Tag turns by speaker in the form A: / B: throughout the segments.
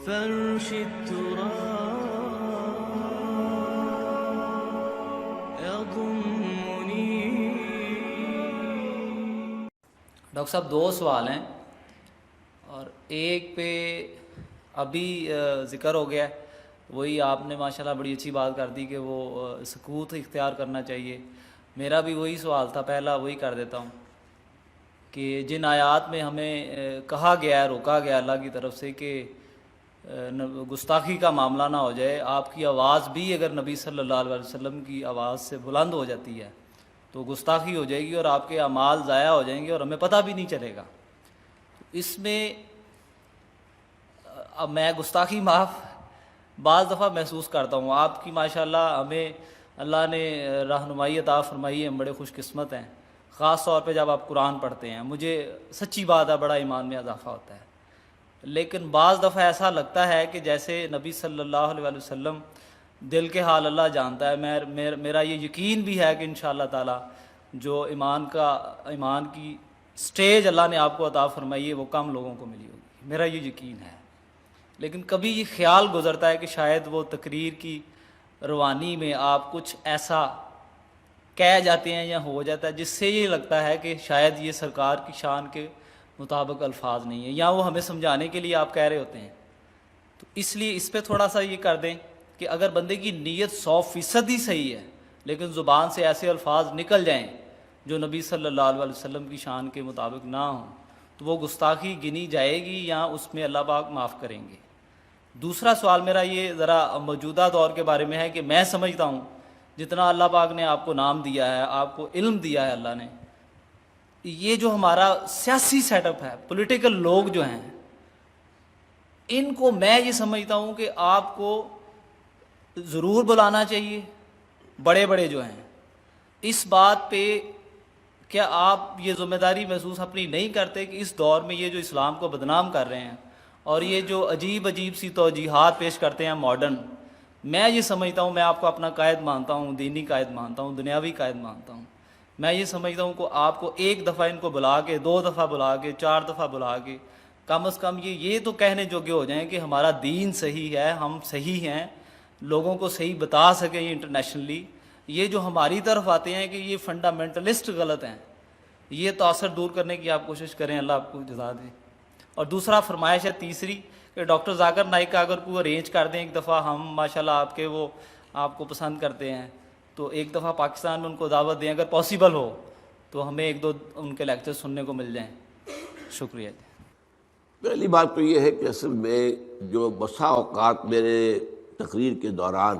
A: فرش التراب يضمني.
B: ڈاکٹر صاحب دو سوال ہیں، اور ایک پہ ابھی ذکر ہو گیا ہے، وہی آپ نے ماشاءاللہ بڑی اچھی بات کر دی کہ وہ سکوت اختیار کرنا چاہیے. میرا بھی وہی سوال تھا، پہلا وہی کر دیتا ہوں کہ جن آیات میں ہمیں کہا گیا ہے، روکا گیا اللہ کی طرف سے کہ گستاخی کا معاملہ نہ ہو جائے، آپ کی آواز بھی اگر نبی صلی اللہ علیہ وسلم کی آواز سے بلند ہو جاتی ہے تو گستاخی ہو جائے گی اور آپ کے اعمال ضائع ہو جائیں گے اور ہمیں پتہ بھی نہیں چلے گا. اس میں اب میں گستاخی معاف بعض دفعہ محسوس کرتا ہوں. آپ کی ماشاءاللہ ہمیں اللہ نے رہنمائی عطا فرمائی ہے، ہم بڑے خوش قسمت ہیں، خاص طور پہ جب آپ قرآن پڑھتے ہیں. مجھے سچی بات ہے بڑا ایمان میں اضافہ ہوتا ہے. لیکن بعض دفعہ ایسا لگتا ہے کہ جیسے نبی صلی اللہ علیہ وسلم، دل کے حال اللہ جانتا ہے. میرا یہ یقین بھی ہے کہ انشاءاللہ تعالی جو ایمان کی سٹیج اللہ نے آپ کو عطا فرمائی ہے وہ کم لوگوں کو ملی ہوگی، میرا یہ یقین ہے. لیکن کبھی یہ خیال گزرتا ہے کہ شاید وہ تقریر کی روانی میں آپ کچھ ایسا کہہ جاتے ہیں یا ہو جاتا ہے جس سے یہ لگتا ہے کہ شاید یہ سرکار کی شان کے مطابق الفاظ نہیں ہیں، یا وہ ہمیں سمجھانے کے لیے آپ کہہ رہے ہوتے ہیں. تو اس لیے اس پہ تھوڑا سا یہ کر دیں کہ اگر بندے کی نیت 100% ہی صحیح ہے لیکن زبان سے ایسے الفاظ نکل جائیں جو نبی صلی اللہ علیہ وسلم کی شان کے مطابق نہ ہوں تو وہ گستاخی گنی جائے گی یا اس میں اللہ پاک معاف کریں گے. دوسرا سوال میرا یہ ذرا موجودہ دور کے بارے میں ہے کہ میں سمجھتا ہوں جتنا اللہ پاک نے آپ کو نام دیا ہے، آپ کو علم دیا ہے اللہ نے، یہ جو ہمارا سیاسی سیٹ اپ ہے، پولیٹیکل لوگ جو ہیں، ان کو میں یہ سمجھتا ہوں کہ آپ کو ضرور بلانا چاہیے. بڑے بڑے جو ہیں، اس بات پہ کیا آپ یہ ذمہ داری محسوس اپنی نہیں کرتے کہ اس دور میں یہ جو اسلام کو بدنام کر رہے ہیں اور یہ جو عجیب عجیب سی توجیہات پیش کرتے ہیں ماڈرن، میں یہ سمجھتا ہوں، میں آپ کو اپنا قائد مانتا ہوں، دینی قائد مانتا ہوں، دنیاوی قائد مانتا ہوں، میں یہ سمجھتا ہوں کہ آپ کو ایک دفعہ ان کو بلا کے، 2 دفعہ بلا کے، 4 دفعہ بلا کے کم از کم یہ تو کہنے جوگے ہو جائیں کہ ہمارا دین صحیح ہے، ہم صحیح ہیں، لوگوں کو صحیح بتا سکیں انٹرنیشنلی. یہ جو ہماری طرف آتے ہیں کہ یہ فنڈامنٹلسٹ غلط ہیں، یہ تاثر دور کرنے کی آپ کوشش کریں، اللہ آپ کو جزا دے. اور دوسرا فرمائش ہے تیسری کہ ڈاکٹر ذاکر نائک کا اگر کوئی ارینج کر دیں ایک دفعہ، ہم ماشاءاللہ آپ کے وہ آپ کو پسند کرتے ہیں تو ایک دفعہ پاکستان میں ان کو دعوت دیں، اگر پاسبل ہو تو ہمیں 1-2 ان کے لیکچر سننے کو مل جائیں. شکریہ جی.
C: پہلی بات تو یہ ہے کہ اصل میں جو بسا اوقات میرے تقریر کے دوران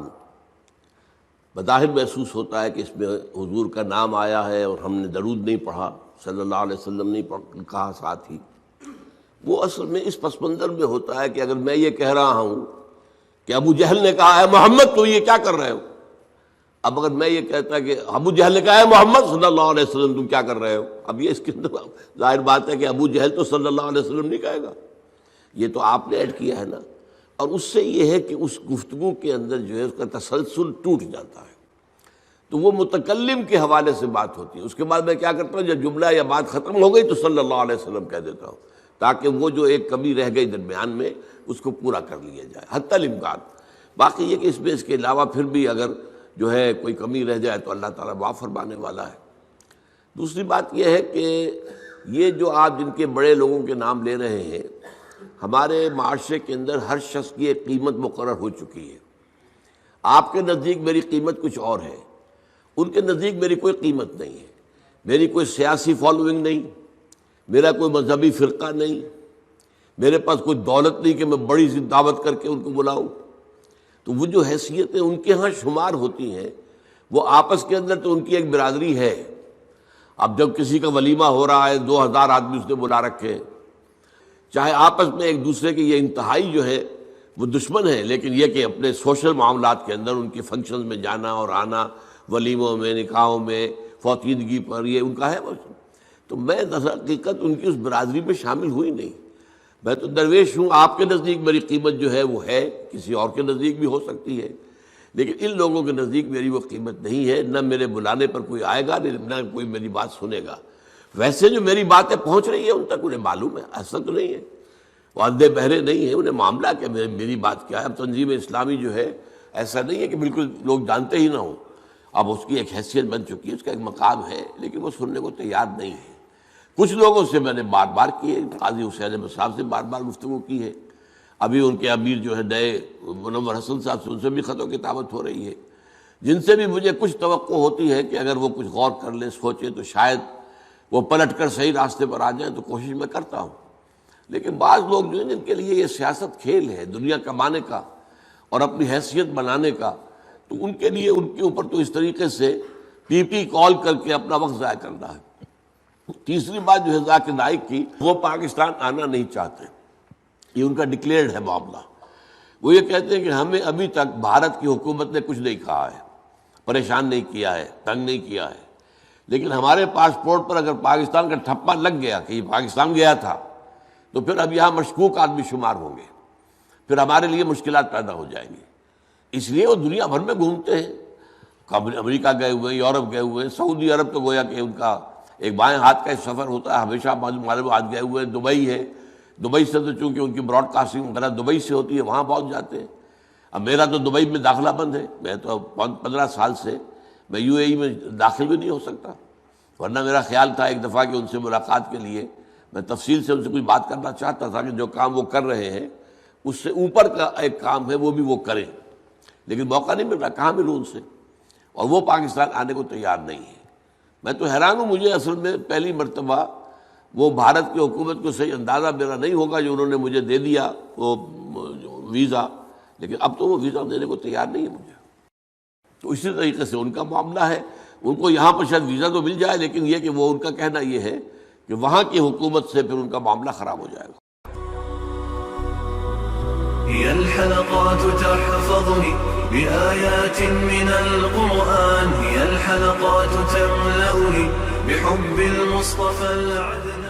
C: بظاہر محسوس ہوتا ہے کہ اس میں حضور کا نام آیا ہے اور ہم نے درود نہیں پڑھا، صلی اللہ علیہ وسلم نہیں کہا ساتھ ہی، وہ اصل میں اس پس منظر میں ہوتا ہے کہ اگر میں یہ کہہ رہا ہوں کہ ابو جہل نے کہا ہے محمد تو یہ کیا کر رہے ہو، اب اگر میں یہ کہتا کہ ابو جہل نے کہا ہے محمد صلی اللہ علیہ وسلم تم کیا کر رہے ہو، اب یہ اس کے اندر ظاہر بات ہے کہ ابو جہل تو صلی اللہ علیہ وسلم نہیں کہے گا، یہ تو آپ نے ایڈ کیا ہے نا. اور اس سے یہ ہے کہ اس گفتگو کے اندر جو ہے اس کا تسلسل ٹوٹ جاتا ہے. تو وہ متکلم کے حوالے سے بات ہوتی ہے. اس کے بعد میں کیا کرتا ہوں، جب جملہ یا بات ختم ہو گئی تو صلی اللہ علیہ وسلم کہہ دیتا ہوں تاکہ وہ جو ایک کمی رہ گئی درمیان میں اس کو پورا کر لیا جائے حتی الامکان. باقی یہ کہ اس میں اس کے علاوہ پھر بھی اگر جو ہے کوئی کمی رہ جائے تو اللہ تعالیٰ معاف فرمانے والا ہے. دوسری بات یہ ہے کہ یہ جو آپ جن کے بڑے لوگوں کے نام لے رہے ہیں، ہمارے معاشرے کے اندر ہر شخص کی ایک قیمت مقرر ہو چکی ہے. آپ کے نزدیک میری قیمت کچھ اور ہے، ان کے نزدیک میری کوئی قیمت نہیں ہے. میری کوئی سیاسی فالوئنگ نہیں، میرا کوئی مذہبی فرقہ نہیں، میرے پاس کوئی دولت نہیں کہ میں بڑی سی دعوت کر کے ان کو بلاؤں. تو وہ جو حیثیتیں ان کے ہاں شمار ہوتی ہیں وہ آپس کے اندر تو ان کی ایک برادری ہے. اب جب کسی کا ولیمہ ہو رہا ہے 2000 آدمی اس نے بلا رکھے، چاہے آپس میں ایک دوسرے کے یہ انتہائی جو ہے وہ دشمن ہیں، لیکن یہ کہ اپنے سوشل معاملات کے اندر ان کے فنکشنز میں جانا اور آنا، ولیموں میں، نکاحوں میں، فوتیدگی پر، یہ ان کا ہے. تو میں در حقیقت ان کی اس برادری میں شامل ہوئی نہیں. میں تو درویش ہوں. آپ کے نزدیک میری قیمت جو ہے وہ ہے، کسی اور کے نزدیک بھی ہو سکتی ہے، لیکن ان لوگوں کے نزدیک میری وہ قیمت نہیں ہے. نہ میرے بلانے پر کوئی آئے گا، نہ کوئی میری بات سنے گا. ویسے جو میری باتیں پہنچ رہی ہیں ان تک انہیں معلوم ہے، ایسا تو نہیں ہے. وہ اندھے بہرے نہیں ہیں، انہیں معاملہ کیا، میری بات کیا ہے. اب تنظیم اسلامی جو ہے ایسا نہیں ہے کہ بالکل لوگ جانتے ہی نہ ہوں، اب اس کی ایک حیثیت بن چکی ہے، اس کا ایک مقام ہے، لیکن وہ سننے کو تیار نہیں ہے. کچھ لوگوں سے میں نے بار بار کی ہے، قاضی حسین احمد صاحب سے بار بار گفتگو کی ہے، ابھی ان کے امیر جو ہے نئے منور حسن صاحب سے ان سے بھی خط و کتابت ہو رہی ہے، جن سے بھی مجھے کچھ توقع ہوتی ہے کہ اگر وہ کچھ غور کر لیں، سوچیں تو شاید وہ پلٹ کر صحیح راستے پر آ جائیں، تو کوشش میں کرتا ہوں. لیکن بعض لوگ جو ہیں جن کے لیے یہ سیاست کھیل ہے دنیا کمانے کا اور اپنی حیثیت بنانے کا، تو ان کے لیے ان کے اوپر تو اس طریقے سے پی پی کال کر کے اپنا وقت ضائع کرنا ہے. تیسری بات جو ہے ذاکر نائک کی، وہ پاکستان آنا نہیں چاہتے، یہ ان کا ڈکلیئرڈ ہے معاملہ. وہ یہ کہتے ہیں کہ ہمیں ابھی تک بھارت کی حکومت نے کچھ نہیں کہا ہے، پریشان نہیں کیا ہے، تنگ نہیں کیا ہے، لیکن ہمارے پاسپورٹ پر اگر پاکستان کا ٹھپا لگ گیا کہ یہ پاکستان گیا تھا، تو پھر اب یہاں مشکوک آدمی شمار ہوں گے، پھر ہمارے لیے مشکلات پیدا ہو جائیں گی. اس لیے وہ دنیا بھر میں گھومتے ہیں، امریکہ گئے ہوئے ہیں، یورپ گئے ہوئے ہیں، سعودی عرب تو گویا کہ ان کا ایک بائیں ہاتھ کا سفر ہوتا ہے ہمیشہ. معلومات گئے ہوئے ہیں، دبئی ہے، دبئی سے تو چونکہ ان کی براڈ کاسٹنگ وغیرہ دبئی سے ہوتی ہے، وہاں پہنچ جاتے ہیں. اب میرا تو دبئی میں داخلہ بند ہے، میں تو 15 سال سے میں یو اے ای میں داخل بھی نہیں ہو سکتا، ورنہ میرا خیال تھا ایک دفعہ کہ ان سے ملاقات کے لیے میں تفصیل سے ان سے کچھ بات کرنا چاہتا تھا کہ جو کام وہ کر رہے ہیں اس سے اوپر کا ایک کام ہے وہ بھی وہ کریں، لیکن موقع نہیں مل رہا، کہاں ملوں ان سے، اور وہ پاکستان آنے کو تیار نہیں ہے. میں تو حیران ہوں، مجھے اصل میں پہلی مرتبہ وہ بھارت کی حکومت کو صحیح اندازہ میرا نہیں ہوگا جو انہوں نے مجھے دے دیا وہ ویزا، لیکن اب تو وہ ویزا دینے کو تیار نہیں ہے مجھے. تو اسی طریقے سے ان کا معاملہ ہے، ان کو یہاں پر شاید ویزا تو مل جائے، لیکن یہ کہ وہ ان کا کہنا یہ ہے کہ وہاں کی حکومت سے پھر ان کا معاملہ خراب ہو جائے گا.
A: هي الحلقات تحفظني بآيات من القرآن، هي الحلقات تملأني بحب المصطفى العدنان.